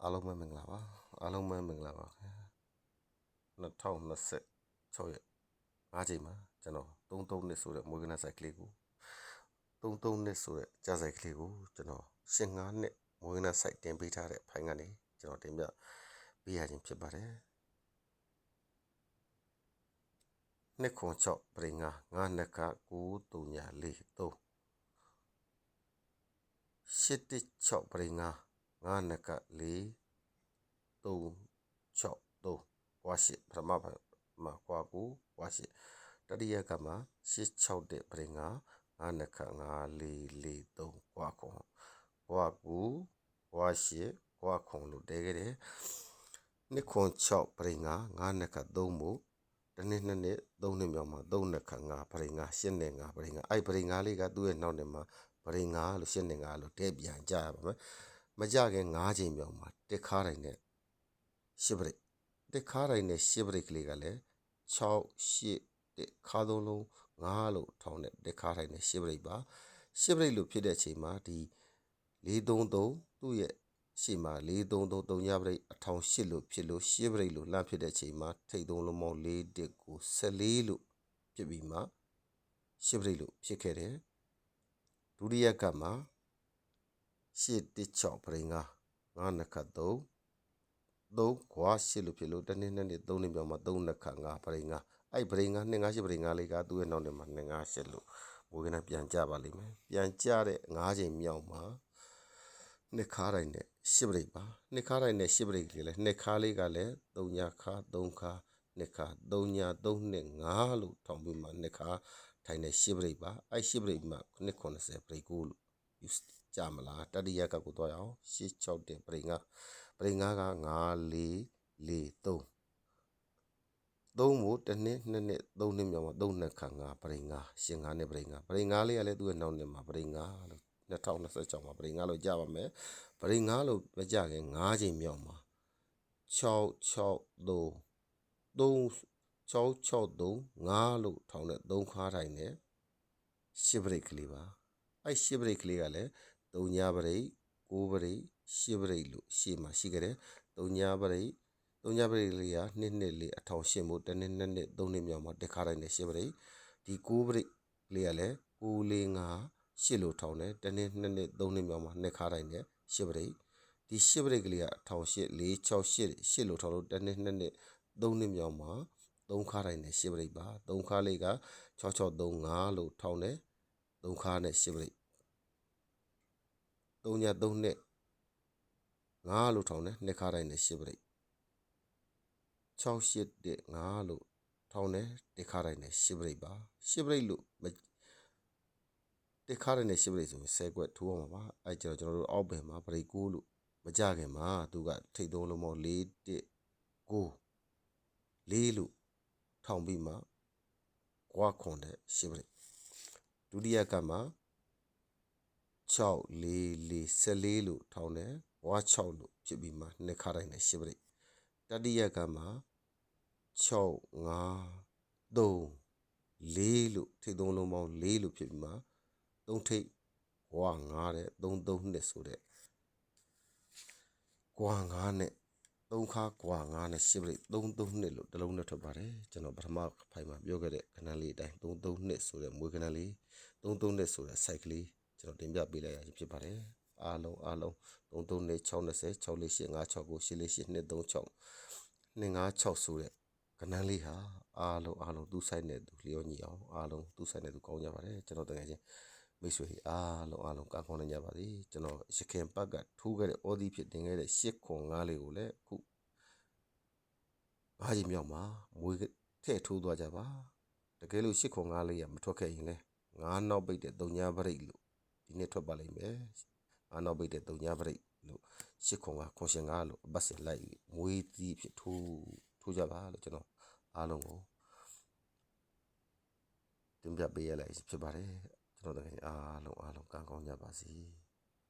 အားလုံးပဲမင်္ဂလာပါအားလုံးပဲမင်္ဂလာပါခင်ဗျာ2026ရက်5ချိန်မှာကျွန်တော်33နှစ်ဆိုတဲ့မွေးကနဆိုင်ကလေးကို33နှစ်ဆိုတဲ့ကြာဆိုင်ကလေးကိုကျွန်တော်15နှစ်မွေးကနဆိုင်တင်ပေးထားတဲ့ဖိုင်ကနေကျွန်တော်တင်ပြပေးရခြင်းဖြစ်ပါတယ်နှစ်ခွန်6ပရိငါ9နှစ်က9343 816ပရိငါ9နှစ်က4363ကွာရှိပထမမှာကွာကိုကွာရှိတတိယကမှာ86တဲ့ပရိငါ9နှစ်က5443ကွာခွန်ကွာကိုကွာရှိကွာခွန်လို့တဲခဲ့တယ်နှစ်ခွန်6ပရိငါ9နှစ်က3မို့တနည်း2နှစ်3နှစ်မြောက်မှာ3နှစ်က5ပရိငါ8နှစ်5ပရိငါအဲ့ပရိငါလေးကသူ့ရဲ့နောက်နှစ်မှာပရိငါလို့8နှစ်5လို့တဲပြန်ကြရပါမယ်မကြခင်9ချိန်မြောက်မှာတက်ခါတိုင်းနဲ့10ပရိတက်ခါတိုင်းနဲ့10ပရိကလေးကလည်း6 8တက်ခါသုံးလုံး9လို့ထောင်းတဲ့တက်ခါတိုင်းနဲ့10ပရိပါ10ပရိလို့ဖြစ်တဲ့အချိန်မှာဒီ433သူ့ရဲ့ရှေ့မှာ433ညပရိအထောင်8လို့ဖြစ်လို့10ပရိလို့လှမ်းဖြစ်တဲ့အချိန်မှာထိတ်သုံးလုံးပေါင်း4တက်ကို14လို့ဖြစ်ပြီးမှ10ပရိလို့ဖြစ်ခဲ့တယ်ဒုတိယကမှာ816ပရိငါ9နှစ်ခတ်3ခွာ8လို့ဖြစ်လို့တနေ့2နေ့3နေ့မြောက်မှာ3နှစ်ခတ်5ပရိငါအဲ့ပရိငါ2 5 8ပရိငါလေးကသူ့ရဲ့နောက်နေ့မှာ2 5 8လို့ဘိုးကနဲ့ပြန်ကြပါလိမ့်မယ်ပြန်ကြတဲ့9ချိန်မြောက်မှာနှစ်ခါတိုင်းနဲ့10ပရိပါနှစ်ခါတိုင်းနဲ့10ပရိကလေးလဲနှစ်ခါလေးကလည်း3ညခါ3ခါနှစ်ခါ3ည3နှစ်5လို့ထောင်ပြီးမှနှစ်ခါထိုင်တဲ့10ပရိပါအဲ့10ပရိမှာနှစ်90ပရိကိုလို့ကြမလားတတိယကကိုတော့ရအောင်86တဲ့ပရိငါက9443 3မို့တစ်နှစ်2နှစ်3နှစ်မြောက်မှာ3နှစ်ခါ5ပရိငါ15နှစ်ပရိငါလေးကလည်းသူ့ရဲ့နောက်နှစ်မှာပရိငါလို့2026မှာပရိငါလို့ကြပါမယ်ပရိငါလို့မကြခင်9ချိန်မြောက်မှာ663 5လို့ထောင်းတဲ့3ခါတိုင်းနဲ့10ပရိကလေးပါအဲ့10ပရိကလေးကလည်း3ညပရိ9ပရိ10ပရိလို့ရှေ့မှာရှိကြတယ်3ညပရိလေးက2နှစ်လေးအထောင်8မို့တနေ့2နှစ်3နှစ်မြောက်မှာတက်ခါတိုင်းနဲ့10ပရိဒီ9ပရိလေးကလည်း9 4 5 8လို့ထောင်းတယ်တနေ့2နှစ်3နှစ်မြောက်မှာနှစ်ခါတိုင်းနဲ့10ပရိဒီ10ပရိကလေးကအထောင်8 4 6 8လို့ထောင်းလို့တနေ့2နှစ်3နှစ်မြောက်မှာ3ခါတိုင်းနဲ့10ပရိပါ3ခါလေးက6635လို့ထောင်းတယ်3ခါနဲ့10ပရိ3ည3နှစ်5လို့ထောင်းတယ်နှစ်ခါတိုင်းနဲ့10ပရိ68တဲ့5လို့ထောင်းတယ်တစ်ခါတိုင်းနဲ့10ပရိပါ10ပရိလို့တစ်ခါတိုင်းနဲ့10ပရိဆိုရင်10ကွက်ထိုးအောင်ပါအဲ့ကျတော့ကျွန်တော်တို့အောက်ဘယ်မှာပရိ9လို့မကြခင်မှာသူကထိတ်သုံးလုံးပေါင်း4 1 9 4လို့ထောင်းပြီးမှကွာခွန်တဲ့10ပရိဒုတိယကမှာ6 4 4 14လို့ထောင်းတယ်ဝါ6လို့ဖြစ်ပြီးမှနှစ်ခါတိုင်းနဲ့10ပရိတတိယကမှာ6 5 3 4လို့ထိတ်သုံးလုံးပေါင်း4လို့ဖြစ်ပြီးမှ3ထိတ်ဝါ9တဲ့3 3နှစ်ဆိုတဲ့ကွာ9နဲ့3ခါကွာ9နဲ့10ပရိ3 3နှစ်လို့တလုံးနဲ့ထွက်ပါတယ်ကျွန်တော်ပထမဖိုင်မှာပြောခဲ့တဲ့ခဏလေးအတိုင်း3 3နှစ်ဆိုတဲ့မွေးခဏလေး3 3နှစ်ဆိုတဲ့ site ကလေးကျွန်တော်တင်ပြပေးလိုက်ရခြင်းဖြစ်ပါတယ်အားလုံး3 3နှစ်6 20 6 4 8 5 6 9 8 4 8 2 3 6 2 5 6ဆိုတဲ့ကဏ္ဍလေးဟာအားလုံးသူ့ site နဲ့သူလျောညီအောင်အားလုံးသူ့ site နဲ့သူကောင်းကြပါတယ်ကျွန်တော်တကယ်ချင်းမိတ်ဆွေအားလုံးကောင်းနေကြပါသည်ကျွန်တော်ရခင်ပတ်ကထိုးခဲ့တဲ့ audio ဖြစ်တင်ခဲ့တဲ့8ခွန်9လေးကိုလည်းအခု9ချိန်မြောက်မှာမွေးထည့်ထိုးသွားကြပါတကယ်လို့8ခွန်9လေးရမထွက်ခဲ့ရင်လည်း9နောက်ပိတ်တဲ့3ညပရိတ်လို့ဒီနေ့ထွက်ပါလိမ့်မယ်9နောက်ပိတ်တဲ့3ညပရိတ်လို့8ခွန်9ခွန်ရှင်9လို့အပတ်စဉ်လိုက်မွေးသီးဖြစ်ထိုးကြပါလို့ကျွန်တော်အားလုံးကိုတင်ပြပေးရလိုက်ဖြစ်ပါတယ်ကျွန်တော်တကယ်အားလုံးကောင်းကြပါစေ